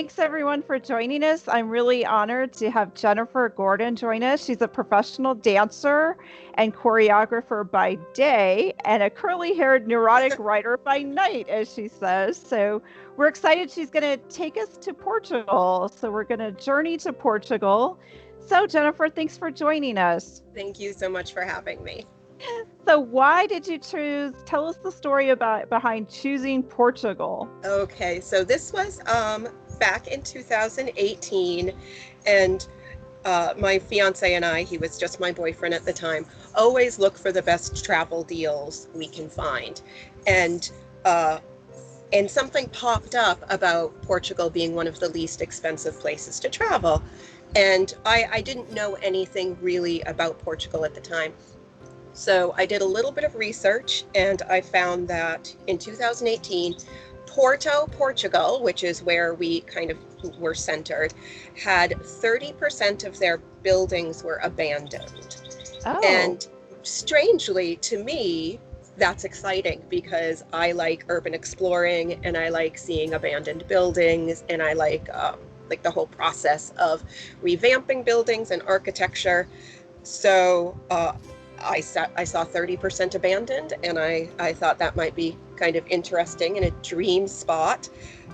thanks everyone for joining us. I'm really honored to have Jennifer Gordon join us. She's a professional dancer and choreographer by day and a curly-haired neurotic writer by night, as she says. So we're excited she's going to take us to Portugal. So we're going to journey to Portugal. So Jennifer, thanks for joining us. Thank you so much for having me. So why did you choose, tell us the story behind choosing Portugal? Okay, so this was back in 2018, and my fiance and I, he was just my boyfriend at the time, always look for the best travel deals we can find. And something popped up about Portugal being one of the least expensive places to travel. And I didn't know anything really about Portugal at the time. So I did a little bit of research, and I found that in 2018, Porto, Portugal, which is where we kind of were centered, had 30% of their buildings were abandoned. Oh. And strangely to me, that's exciting because I like urban exploring and I like seeing abandoned buildings, and I like the whole process of revamping buildings and architecture. So I saw 30% abandoned, and I thought that might be kind of interesting and a dream spot.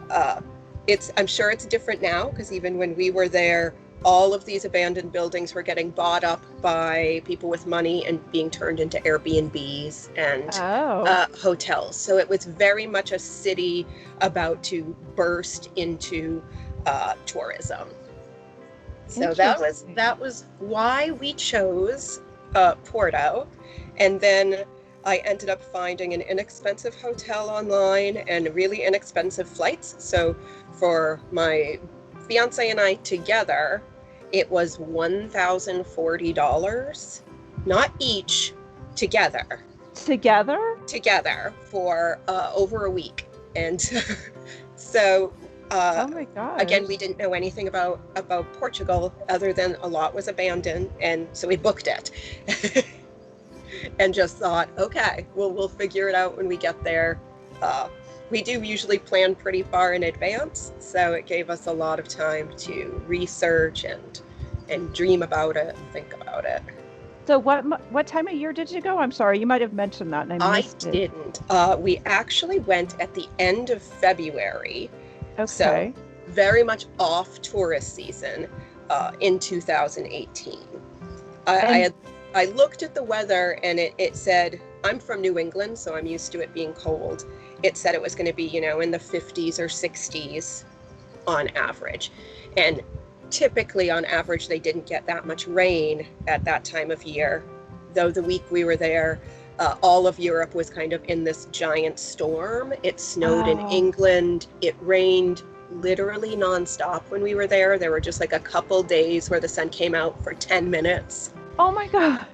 I'm sure it's different now, because even when we were there, all of these abandoned buildings were getting bought up by people with money and being turned into Airbnbs and hotels. So it was very much a city about to burst into tourism. So that was why we chose Porto. And then I ended up finding an inexpensive hotel online and really inexpensive flights. So for my fiance and I together, it was $1,040, not each, together for over a week. And so oh my God. Again, we didn't know anything about Portugal other than a lot was abandoned, and so we booked it and just thought, okay, we'll figure it out when we get there. We do usually plan pretty far in advance, so it gave us a lot of time to research and dream about it and think about it. So what time of year did you go? I'm sorry, you might have mentioned that and I missed it. Didn't. We actually went at the end of February. Okay. So very much off tourist season in 2018. I looked at the weather, and it said, I'm from New England, so I'm used to it being cold. It said it was going to be, in the 50s or 60s on average. And typically on average, they didn't get that much rain at that time of year. Though the week we were there, all of Europe was kind of in this giant storm. It snowed in England. It rained literally nonstop when we were there. There were just like a couple days where the sun came out for 10 minutes. Oh my God.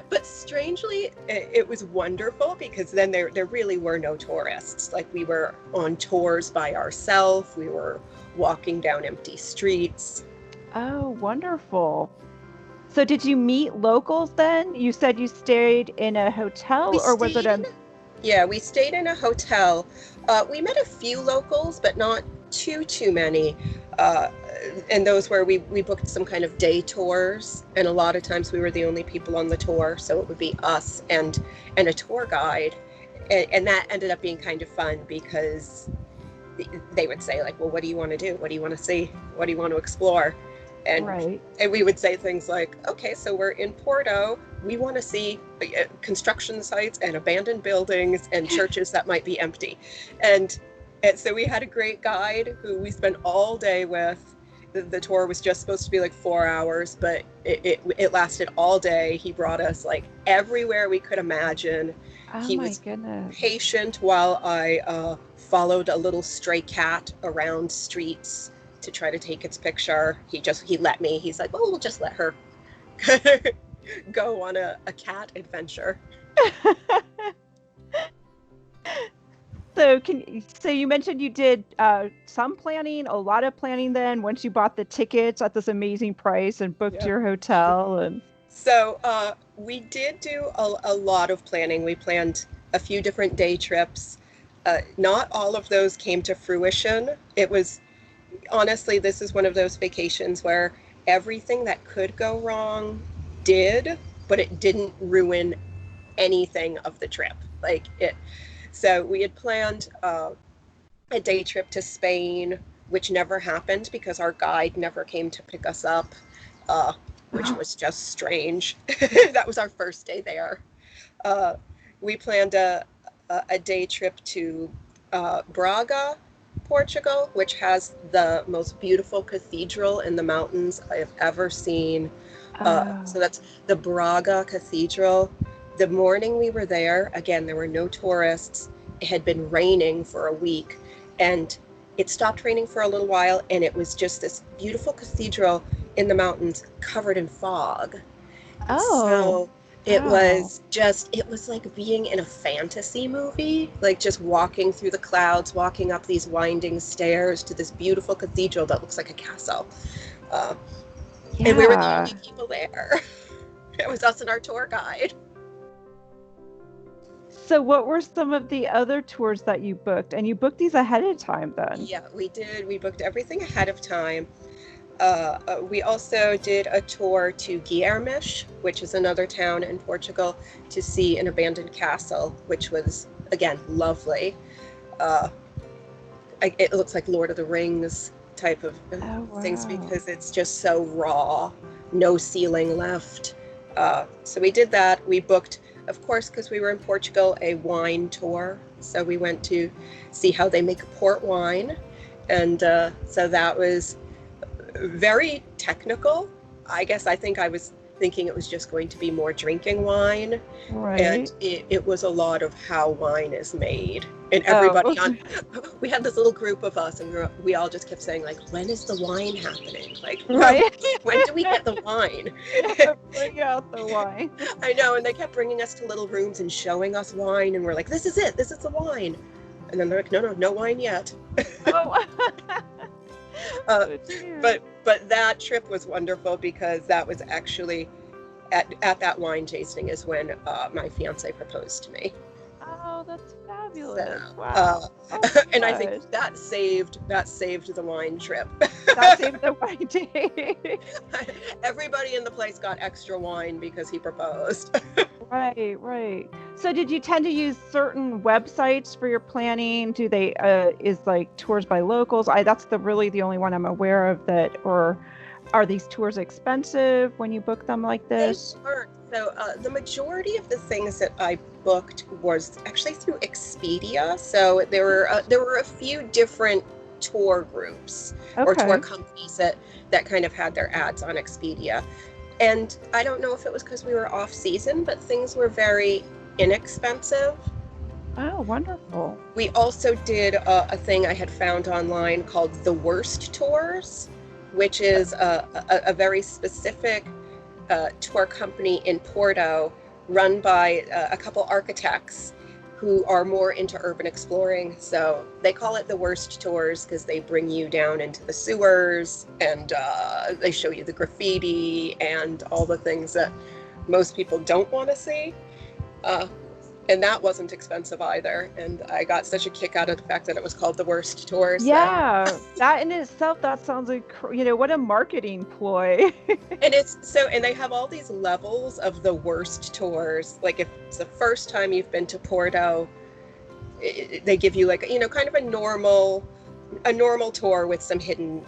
But strangely, it was wonderful, because then there really were no tourists. Like, we were on tours by ourselves. We were walking down empty streets. Oh, wonderful. So did you meet locals then? You said you stayed in a hotel, or was it a... Yeah, we stayed in a hotel. We met a few locals, but not too many. And those where we booked some kind of day tours, and a lot of times we were the only people on the tour, so it would be us and a tour guide. And that ended up being kind of fun, because they would say, like, well, what do you want to do? What do you want to see? What do you want to explore? And we would say things like, okay, so we're in Porto. We want to see construction sites and abandoned buildings and churches that might be empty. And so we had a great guide who we spent all day with. The tour was just supposed to be like 4 hours, but it lasted all day. He brought us like everywhere we could imagine. He was patient while I followed a little stray cat around streets to try to take its picture. He let me. He's like, well, we'll just let her go on a cat adventure. So you mentioned you did some planning, a lot of planning then, once you bought the tickets at this amazing price and booked your hotel. And so we did do a lot of planning. We planned a few different day trips. Not all of those came to fruition. It was, honestly, this is one of those vacations where everything that could go wrong did, but it didn't ruin anything of the trip. Like it, so we had planned a day trip to Spain, which never happened because our guide never came to pick us up, uh, which was just strange. That was our first day there. Uh, we planned a day trip to Braga, Portugal, which has the most beautiful cathedral in the mountains I have ever seen. So Oh. that's the Braga Cathedral. The morning we were there, again, there were no tourists. It had been raining for a week, and it stopped raining for a little while, and it was just this beautiful cathedral in the mountains covered in fog. Oh. So Wow. it was like being in a fantasy movie, like just walking through the clouds, walking up these winding stairs to this beautiful cathedral that looks like a castle. Uh, and we were the Yeah. only people there. It was us and our tour guide. So what were some of the other tours that you booked? And you booked these ahead of time then? Yeah, we did. We booked everything ahead of time. We also did a tour to Guilhermes, which is another town in Portugal, to see an abandoned castle, which was, again, lovely. Uh, it looks like Lord of the Rings type of Oh, things wow. because it's just so raw, no ceiling left. So we did that. We booked, of course, because we were in Portugal, a wine tour. So we went to see how they make port wine. And so that was very technical. I think I was thinking it was just going to be more drinking wine, Right. and it was a lot of how wine is made. And Oh, everybody on, we had this little group of us, and we all just kept saying, like, when is the wine happening? Like, right. when do we get the wine? Bring out the wine. I know, and they kept bringing us to little rooms and showing us wine, and we're like, this is it, this is the wine. And then they're like, no, no, no wine yet. Oh, Uh, oh dear. but that trip was wonderful because that was actually at that wine tasting is when my fiance proposed to me. Oh, that's So, fabulous. Wow. Oh my and I think gosh. that saved the wine trip. That saved the wine day. Everybody in the place got extra wine because he proposed. Right, right. So did you tend to use certain websites for your planning? Do they is like tours by locals? That's the only one I'm aware of that, or are these tours expensive when you book them like They this? weren't. So the majority of the things that I booked was actually through Expedia. So there were a few different tour groups or tour Okay. companies that kind of had their ads on Expedia. And I don't know if it was because we were off season, but things were very inexpensive. Oh, wonderful. We also did a thing I had found online called the Worst Tours, which is a very specific tour company in Porto run by a couple architects who are more into urban exploring. So they call it the Worst Tours because they bring you down into the sewers and they show you the graffiti and all the things that most people don't want to see. Uh, and that wasn't expensive either. And I got such a kick out of the fact that it was called the Worst Tours that Yeah, that in itself, that sounds like, what a marketing ploy. and it's so and they have all these levels of the worst tours. Like if it's the first time you've been to Porto, they give you like kind of a normal tour with some hidden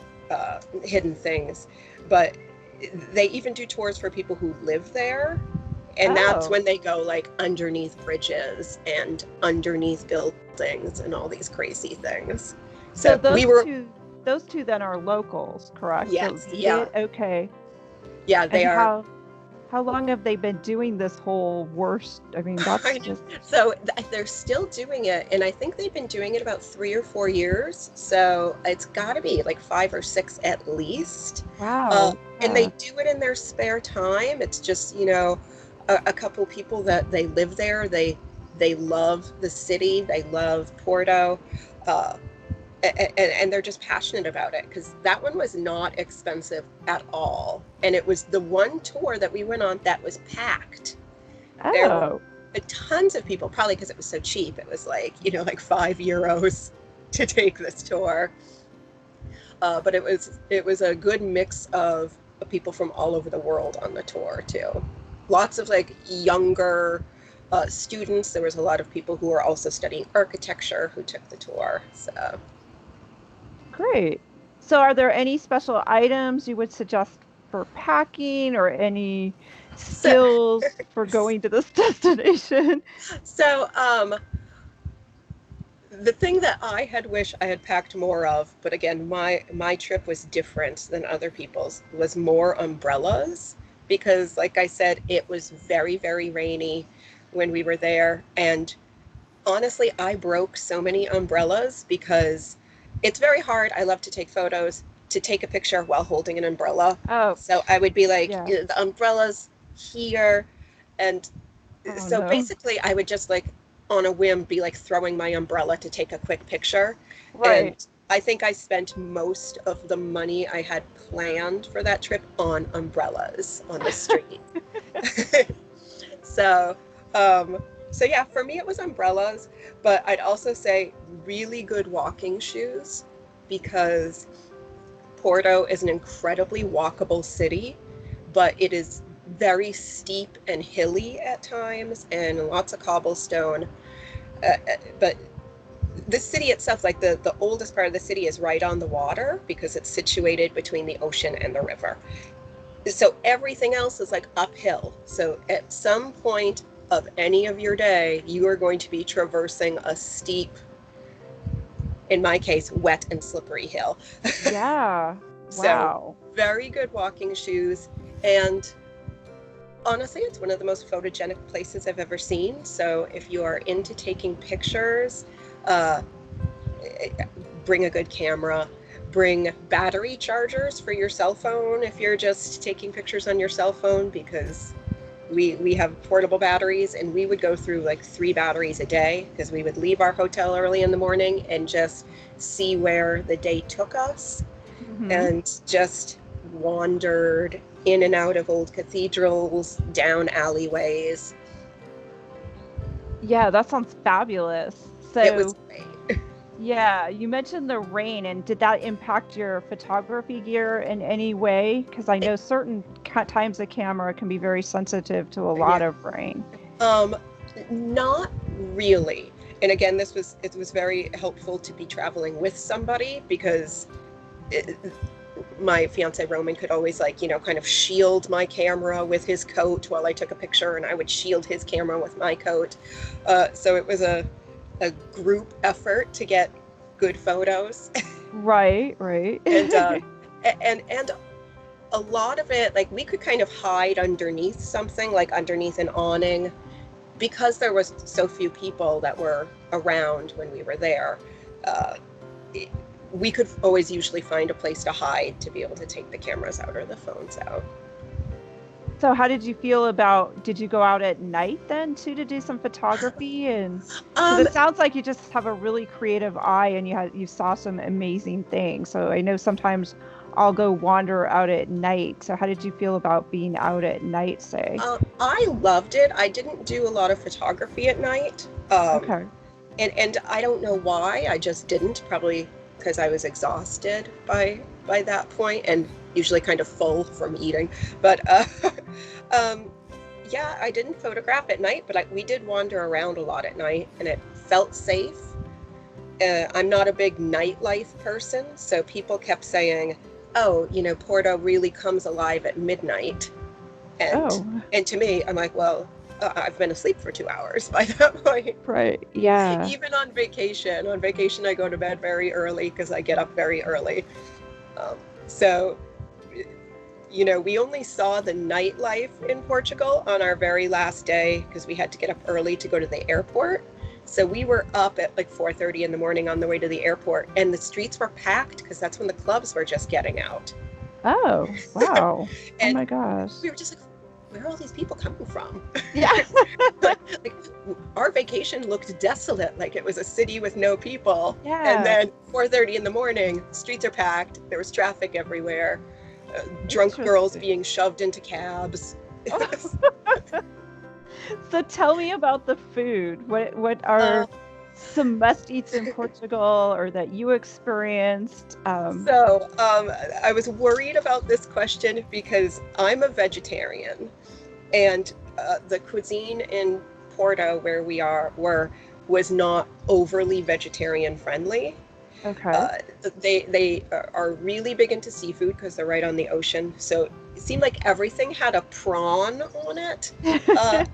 things. But they even do tours for people who live there. And that's Oh, when they go like underneath bridges and underneath buildings and all these crazy things. so So we were, those two then are locals, correct? So yes, you yeah, did okay. yeah, And they are. how long have they been doing this whole worst? I mean, that's I know. just So they're still doing it, and I think they've been doing it about 3 or 4 years. So it's got to be like 5 or 6 at least. wow. And they Yeah. do it in their spare time. It's just a couple people that they live there. They love the city. They love Porto. Uh, and they're just passionate about it because that one was not expensive at all. And it was the one tour that we went on that was packed. There were Oh. tons of people, probably because it was so cheap. It was like, like €5 to take this tour. But it was a good mix of people from all over the world on the tour too. Lots of like younger students. There was a lot of people who were also studying architecture who took the tour. So Great. So are there any special items you would suggest for packing or any so skills for going to this destination? so the thing that I had wished I had packed more of, but again, my trip was different than other people's, was more umbrellas, because like I said, it was very, very rainy when we were there. And honestly, I broke so many umbrellas because it's very hard. I love to take photos, to take a picture while holding an umbrella. Oh, So I would be like, yeah. the umbrella's here. And Oh, so no. basically I would just like on a whim be like throwing my umbrella to take a quick picture. Right. And I think I spent most of the money I had planned for that trip on umbrellas on the street. So, so yeah, for me it was umbrellas, but I'd also say really good walking shoes, because Porto is an incredibly walkable city, but it is very steep and hilly at times and lots of cobblestone. But the city itself, like the oldest part of the city, is right on the water because it's situated between the ocean and the river. So everything else is like uphill. So at some point of any of your day, you are going to be traversing a steep, in my case, wet and slippery hill. Yeah. So Wow. very good walking shoes. And honestly, it's one of the most photogenic places I've ever seen. So if you are into taking pictures, bring a good camera. Bring battery chargers for your cell phone if you're just taking pictures on your cell phone, because we have portable batteries, and we would go through like 3 batteries a day because we would leave our hotel early in the morning and just see where the day took us. Mhm. And just wandered in and out of old cathedrals, down alleyways. Yeah, that sounds fabulous. It was So, great. yeah, you mentioned the rain, and did that impact your photography gear in any way? Because I know certain times the camera can be very sensitive to a lot Yeah. of rain. Not really. And again, it was very helpful to be traveling with somebody, because my fiance Roman could always kind of shield my camera with his coat while I took a picture, and I would shield his camera with my coat. So it was a group effort to get good photos. Right. and a lot of it, like, we could kind of hide underneath something, like underneath an awning, because there was so few people that were around when we were there. We could always usually find a place to hide to be able to take the cameras out or the phones out. So how did you feel did you go out at night then too to do some photography? And because it sounds like you just have a really creative eye and you saw some amazing things. So I know sometimes I'll go wander out at night. So how did you feel about being out at night, say? I loved it. I didn't do a lot of photography at night. Okay. And I don't know why. I just didn't, probably because I was exhausted by that point, and usually kind of full from eating. But yeah, I didn't photograph at night, but we did wander around a lot at night, and it felt safe. I'm not a big nightlife person, so people kept saying, oh, Porto really comes alive at midnight. And to me, I'm like, well, I've been asleep for 2 hours by that point. Right. Yeah. Even on vacation. On vacation, I go to bed very early because I get up very early. So, we only saw the nightlife in Portugal on our very last day because we had to get up early to go to the airport. So we were up at like 4:30 in the morning on the way to the airport, and the streets were packed because that's when the clubs were just getting out. Oh, wow. And oh my gosh. we were just like, where are all these people coming from? Yeah. like, our vacation looked desolate, like it was a city with no people. Yeah. And then 4:30 in the morning, streets are packed. There was traffic everywhere. Drunk girls being shoved into cabs. So tell me about the food. What Uh, are some must eats in Portugal or that you experienced? I was worried about this question because I'm a vegetarian, and the cuisine in Porto, where was not overly vegetarian friendly. Okay. Uh, they are really big into seafood because they're right on the ocean. So it seemed like everything had a prawn on it. Uh,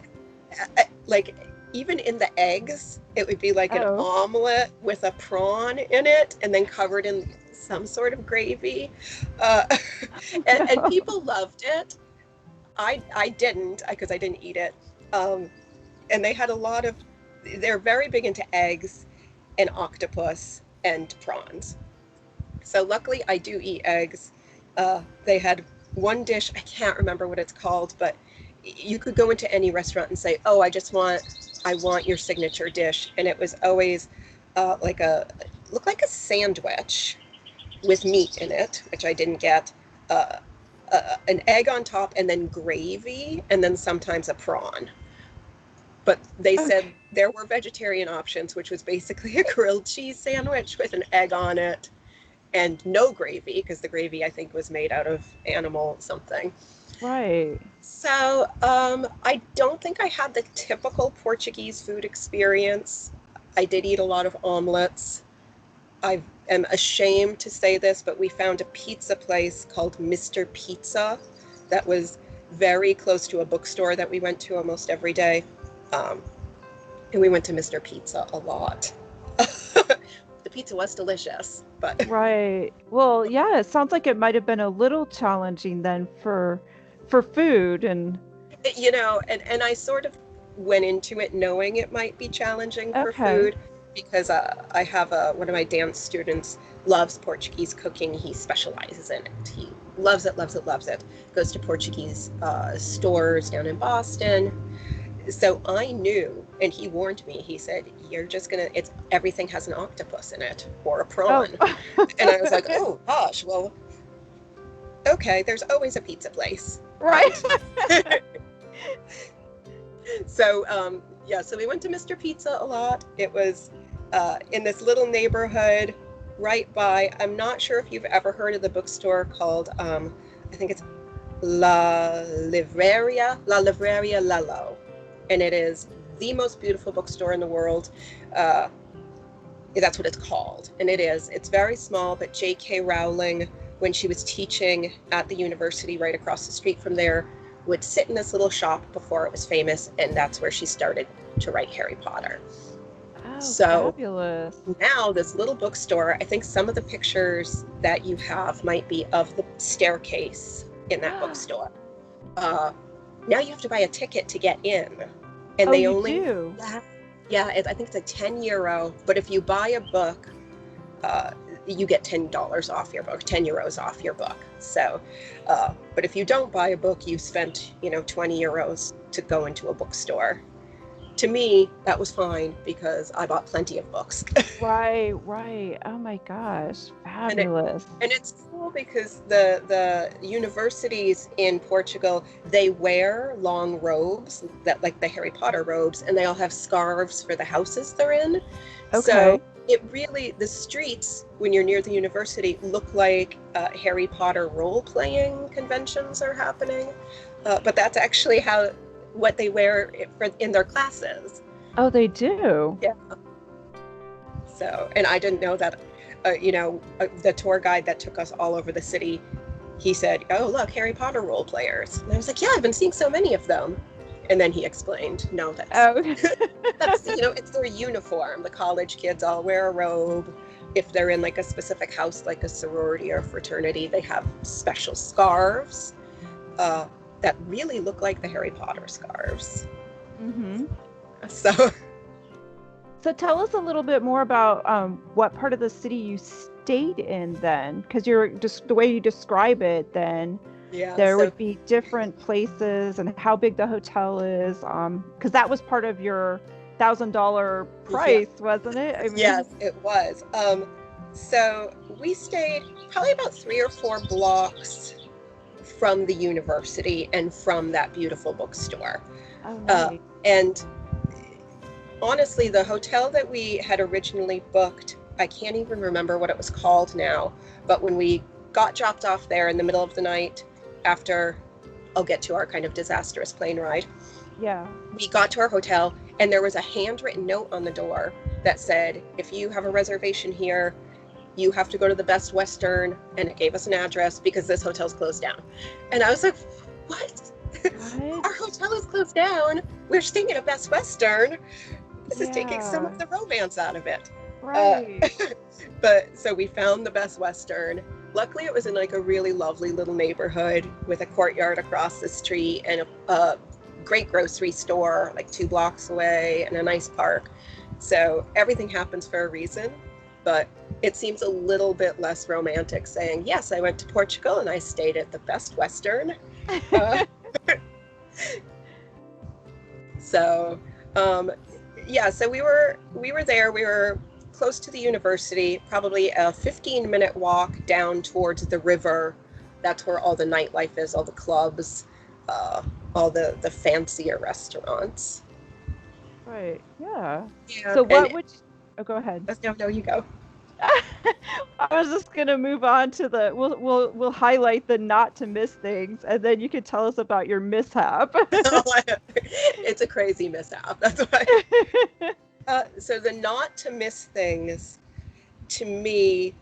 like even in the eggs, it would be like an Oh. omelet with a prawn in it, and then covered in some sort of gravy. Uh, and No. people loved it. I didn't because I didn't eat it. Um, and they had a lot of. They're very big into eggs and octopus and prawns. So luckily, I do eat eggs. They had one dish, I can't remember what it's called, but you could go into any restaurant and say, "Oh, I want your signature dish," and it was always like looked like a sandwich with meat in it, which I didn't get. Uh, an egg on top, and then gravy, and then sometimes a prawn. But they Okay. said there were vegetarian options, which was basically a grilled cheese sandwich with an egg on it and no gravy, because the gravy I think was made out of animal something. Right. I don't think I had the typical Portuguese food experience. I did eat a lot of omelets. I am ashamed to say this, but we found a pizza place called Mr. Pizza that was very close to a bookstore that we went to almost every day. Um, and we went to Mr. Pizza a lot. The pizza was delicious, but Right. Well, yeah, it sounds like it might have been a little challenging then for food and and I sort of went into it knowing it might be challenging for okay. food because I have one of my dance students loves Portuguese cooking. He specializes in it. He loves it, loves it, loves it. Goes to Portuguese stores down in Boston. So I knew, and he warned me. He said, "You're just gonna. It's everything has an octopus in it or a Oh. prawn." And I was like, "Oh gosh, well, okay. There's always a pizza place, Right. right?" So we went to Mr. Pizza a lot. It was in this little neighborhood right by. I'm not sure if you've ever heard of the bookstore called I think it's La Livraria Lello, and it is the most beautiful bookstore in the world. Uh, that's what it's called, and it is. It's very small, but J.K. Rowling, when she was teaching at the university right across the street from there, would sit in this little shop before it was famous, and that's where she started to write Harry Potter. Oh, So fabulous. now this little bookstore, I think some of the pictures that you have might be of the staircase in that bookstore. Uh, Now you have to buy a ticket to get in, and Oh, they you only, do? I think it's like €10. But if you buy a book, uh, you get $10 off your book, €10 off your book. So, but if you don't buy a book, you spent €20 to go into a bookstore. To me, that was fine because I bought plenty of books. Right, right. Oh my gosh. and it Fabulous. and it's cool because the universities in Portugal, they wear long robes that like the Harry Potter robes, and they all have scarves for the houses they're in. So Okay. it really, the streets when you're near the university look like Harry Potter role-playing conventions are happening, but that's actually what they wear in their classes. Oh, they do. Yeah. So, and I didn't know that, the tour guide that took us all over the city, he said, "Oh, look, Harry Potter role players." And I was like, "Yeah, I've been seeing so many of them." And then he explained, "No, Oh. it's their uniform. The college kids all wear a robe. If they're in like a specific house, like a sorority or fraternity, they have special scarves uh, that really look like the Harry Potter scarves." Mm-hmm. So So tell us a little bit more about what part of the city you stayed in then, because you're just the way you describe it, then yeah, there so would be different places and how big the hotel is, because that was part of your $1,000 yeah. price, wasn't it? I mean, Yes, it was. So we stayed probably about 3 or 4 blocks from the university and from that beautiful bookstore. Oh, nice. And honestly, the hotel that we had originally booked, I can't even remember what it was called now, but when we got dropped off there in the middle of the night after, I'll get to our kind of disastrous plane ride. Yeah. We got to our hotel and there was a handwritten note on the door that said, if you have a reservation here, you have to go to the Best Western, and it gave us an address because this hotel's closed down. And I was like, what? Our hotel is closed down. We're staying at a Best Western. This is taking some of the romance out of it. Right. But so we found the Best Western. Luckily, it was in like a really lovely little neighborhood with a courtyard across the street and a great grocery store like 2 blocks away and a nice park. So everything happens for a reason, but it seems a little bit less romantic saying, yes, I went to Portugal and I stayed at the Best Western. So we were there. We were close to the university, probably a 15-minute walk down towards the river. That's where all the nightlife is, all the clubs, all the fancier restaurants. Right. Yeah. Yeah. So what would you... Oh, go ahead. No, you go. I was just gonna move on to the we'll highlight the not to miss things, and then you can tell us about your mishap. It's a crazy mishap. That's why. So the not to miss things, to me,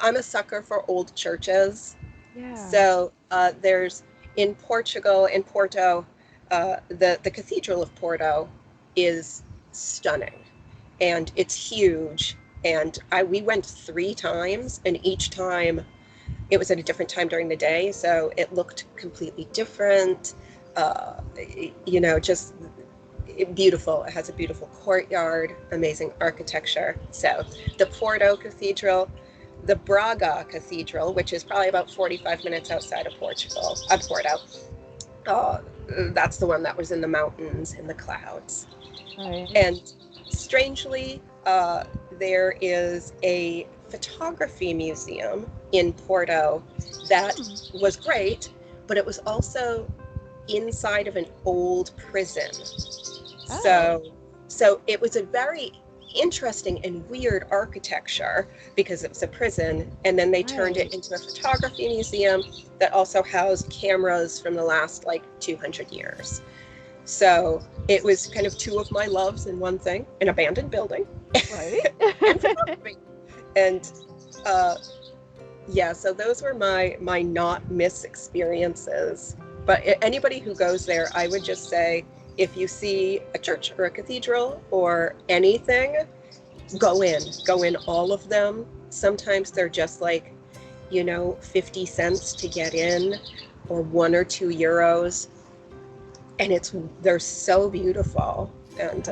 I'm a sucker for old churches. Yeah. So there's in Portugal, in Porto, the Cathedral of Porto is stunning, and it's huge. And we went 3 times, and each time it was at a different time during the day, so it looked completely different. Just beautiful. It has a beautiful courtyard, amazing architecture. So the Porto Cathedral, the Braga Cathedral, which is probably about 45 minutes outside of Porto. That's the one that was in the mountains, in the clouds. Right. And strangely, there is a photography museum in Porto that was great, but it was also inside of an old prison. So it was a very interesting and weird architecture because it was a prison, and then they turned it into a photography museum that also housed cameras from the last 200 years. So it was kind of 2 of my loves in one thing: an abandoned building, right? and photography. And so those were my not miss experiences. But anybody who goes there, I would just say, if you see a church or a cathedral or anything, go in all of them. Sometimes they're just 50 cents to get in, or 1 or 2 euros. And they're so beautiful. And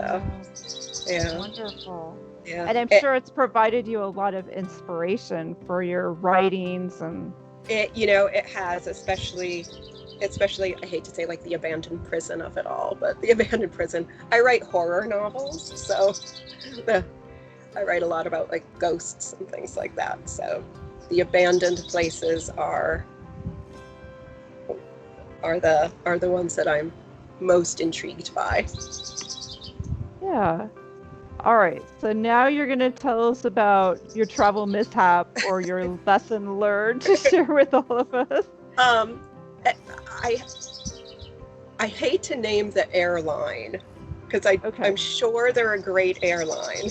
Wonderful. Yeah. And I'm sure it's provided you a lot of inspiration for your writings. And it has, especially I hate to say the abandoned prison of it all, but the abandoned prison. I write horror novels, so I write a lot about ghosts and things like that. So the abandoned places are the ones that I'm most intrigued by. Yeah. All right. So now you're going to tell us about your travel mishap or your lesson learned to share with all of us. I hate to name the airline because I'm sure they're a great airline,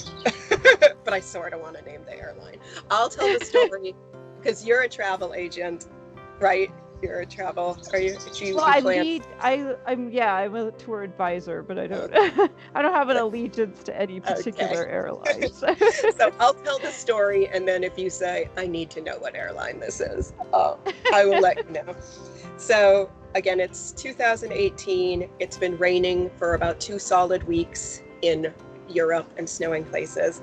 but I sort of want to name the airline. I'll tell the story because you're a travel agent, right? You're a travel. Are you? I'm a tour advisor, but I don't. I don't have an allegiance to any particular airline. So I'll tell the story, and then if you say I need to know what airline this is, I will let you know. So again, it's 2018. It's been raining for about 2 solid weeks in Europe and snowing places.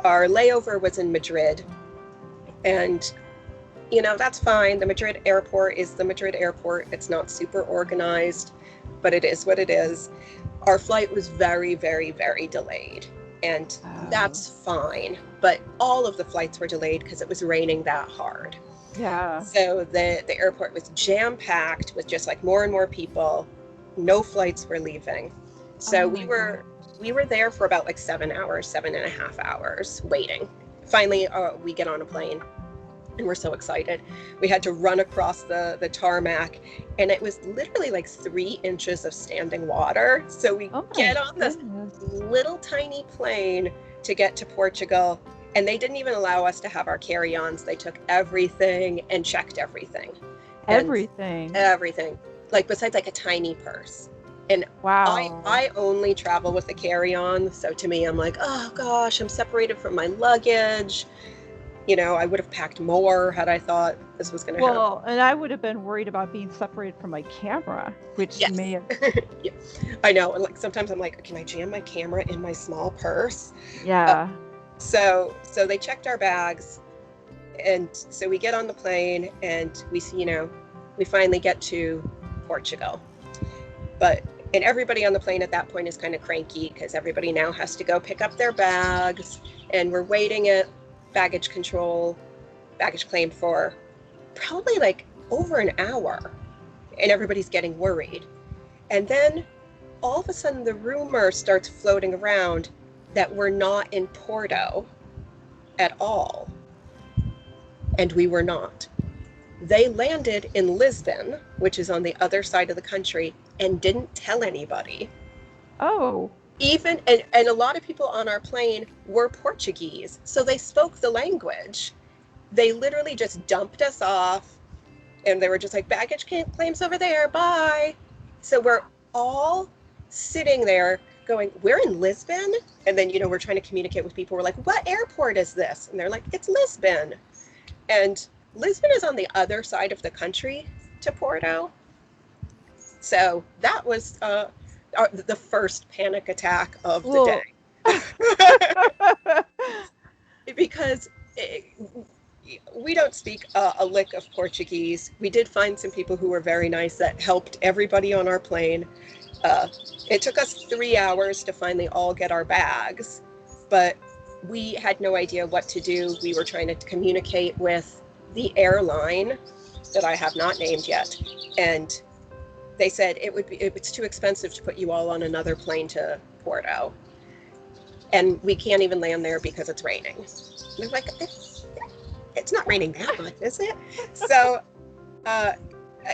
Our layover was in Madrid, and that's fine. The Madrid airport is the Madrid airport. It's not super organized, but it is what it is. Our flight was very, very, very delayed, and that's fine. But all of the flights were delayed because it was raining that hard. Yeah. So the airport was jam-packed with just like more and more people. No flights were leaving. So Oh my God. we were there for about like 7 hours, 7.5 hours waiting. Finally, we get on a plane and we're so excited. We had to run across the tarmac, and it was literally like 3 inches of standing water. So we Oh my get on this goodness. little tiny plane to get to Portugal, and they didn't even allow us to have our carry-ons. They took everything and checked everything. And Everything. everything, like besides like a tiny purse. And Wow. I only travel with a carry-on, so to me I'm like, oh gosh, I'm separated from my luggage. You know, I would have packed more had I thought this was going to happen. Well, and I would have been worried about being separated from my camera, which Yes. may have. Yeah, I know. And like sometimes I'm like, can I jam my camera in my small purse? Yeah. So they checked our bags, and so we get on the plane and we see, we finally get to Portugal. And everybody on the plane at that point is kind of cranky because everybody now has to go pick up their bags, and we're waiting at baggage claim for probably like over an hour, and everybody's getting worried. And then all of a sudden the rumor starts floating around that we're not in Porto at all. And we were not. They landed in Lisbon, which is on the other side of the country, and didn't tell anybody. Oh. And a lot of people on our plane were Portuguese, so they spoke the language. They literally just dumped us off, and they were just like, baggage claims over there, bye. So we're all sitting there going, we're in Lisbon? And then, we're trying to communicate with people. We're like, what airport is this? And they're like, it's Lisbon. And Lisbon is on the other side of the country to Porto. So that was the first panic attack of the day. Because we don't speak a lick of Portuguese. We did find some people who were very nice that helped everybody on our plane. It took us 3 hours to finally all get our bags, but we had no idea what to do. We were trying to communicate with the airline that I have not named yet, and they said it's too expensive to put you all on another plane to Porto, and we can't even land there because it's raining. And they're like, it's not raining that much, is it? So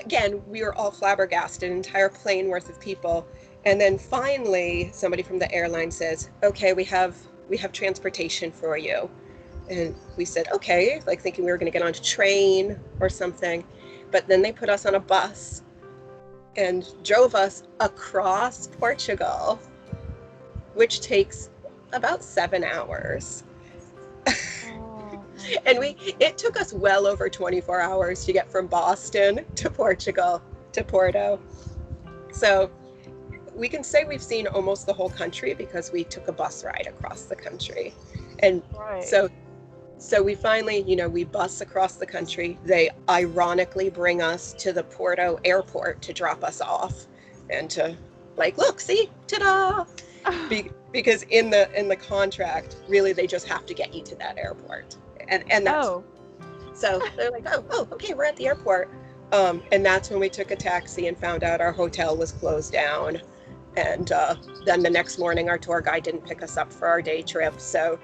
again, we were all flabbergasted, an entire plane worth of people. And then finally somebody from the airline says, okay, we have transportation for you. And we said, okay, like thinking we were going to get on a train or something. But then they put us on a bus and drove us across Portugal, which takes about 7 hours. And it took us well over 24 hours to get from Boston to Portugal to Porto. So we can say we've seen almost the whole country because we took a bus ride across the country. And Right. So we finally, we bus across the country. They ironically bring us to the Porto airport to drop us off and to like, look, see, ta-da! Because in the contract, really, they just have to get you to that airport. And that's, So they're like, oh, okay, we're at the airport. And that's when we took a taxi and found out our hotel was closed down. And then the next morning, our tour guide didn't pick us up for our day trip. So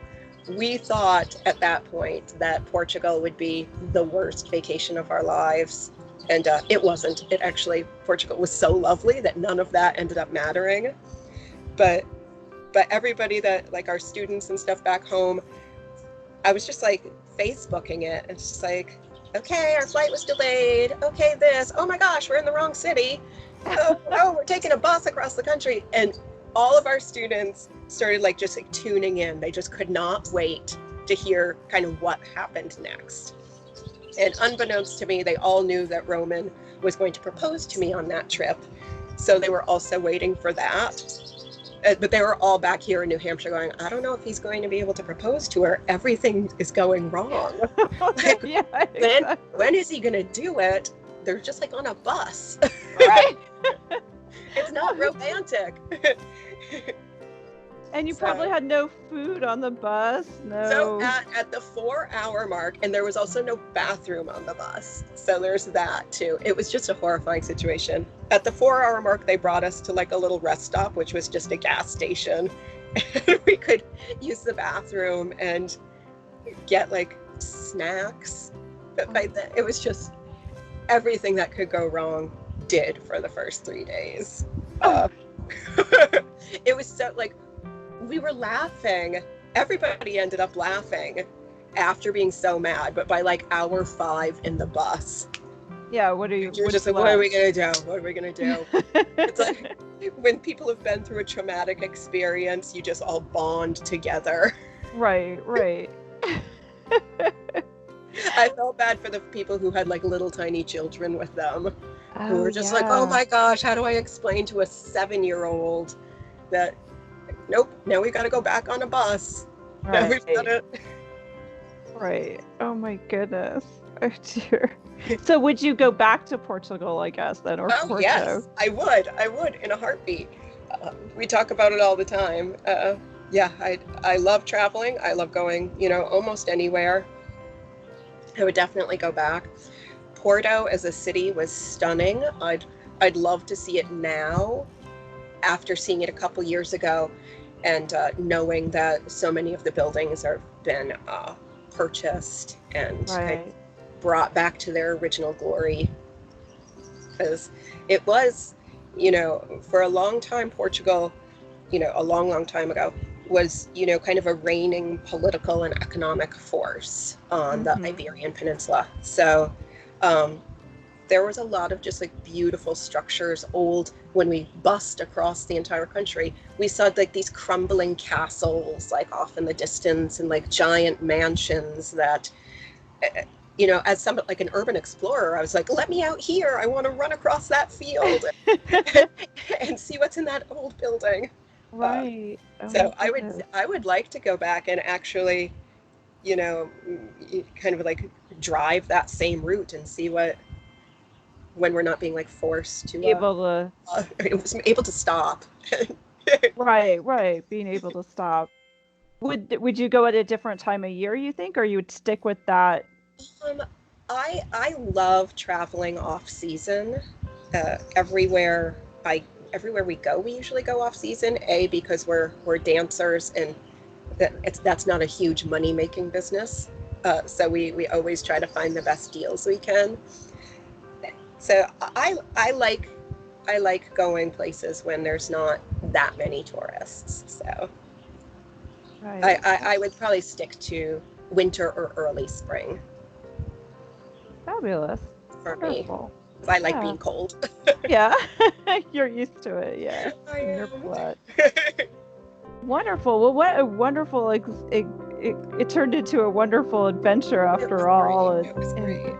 we thought at that point that Portugal would be the worst vacation of our lives. And it wasn't. Portugal was so lovely that none of that ended up mattering. But everybody that, like our students and stuff back home, I was just like Facebooking it. It's just like, okay, our flight was delayed. Okay, oh my gosh, we're in the wrong city. Oh, we're taking a bus across the country. And all of our students started just tuning in. They just could not wait to hear kind of what happened next. And unbeknownst to me, they all knew that Roman was going to propose to me on that trip. So they were also waiting for that. But they were all back here in New Hampshire going, I don't know if he's going to be able to propose to her. Everything is going wrong. Yeah, exactly. When is he going to do it? They're just on a bus. Right. It's not romantic. And you probably had no food on the bus. No. So at the 4-hour mark, and there was also no bathroom on the bus. So there's that too. It was just a horrifying situation. At the 4-hour mark, they brought us to like a little rest stop, which was just a gas station. And we could use the bathroom and get like snacks. But by then, it was just everything that could go wrong did for the first 3 days. It was so like, we were laughing. Everybody ended up laughing after being so mad. But by like hour 5 in the bus, yeah, you're just like, what are we gonna do? What are we gonna do? It's like when people have been through a traumatic experience, you just all bond together. Right. I felt bad for the people who had like little tiny children with them, who were just like, yeah. oh my gosh, how do I explain to a 7-year-old that, nope, now we got to go back on a bus. Now we've gotta... Right. Oh my goodness. Oh dear. So would you go back to Portugal, I guess, then, or Porto? Yes, I would in a heartbeat. We talk about it all the time. Yeah, I love traveling. I love going, almost anywhere. I would definitely go back. Porto as a city was stunning. I'd love to see it now, after seeing it a couple years ago, and knowing that so many of the buildings have been purchased and brought back to their original glory. Because it was, for a long time, Portugal, a long time ago, was, kind of a reigning political and economic force on the Iberian Peninsula. So there was a lot of just like beautiful structures, when we bussed across the entire country, we saw like these crumbling castles like off in the distance, and like giant mansions that, as somewhat like an urban explorer, I was like, let me out here. I want to run across that field and see what's in that old building. Right. So I would like to go back and actually, kind of like drive that same route and see when we're not being like forced to able to stop. Right. Being able to stop. Would you go at a different time of year, you think, or you would stick with that? I love traveling off season. Everywhere we go, we usually go off season. Because we're dancers, and that's not a huge money making business. So we always try to find the best deals we can. So I like going places when there's not that many tourists. So I would probably stick to winter or early spring. Fabulous. For Wonderful. me. I like being cold. Yeah. You're used to it, yeah. I am. Your blood. Wonderful. Well, what a wonderful it turned into a wonderful adventure after all. It was great.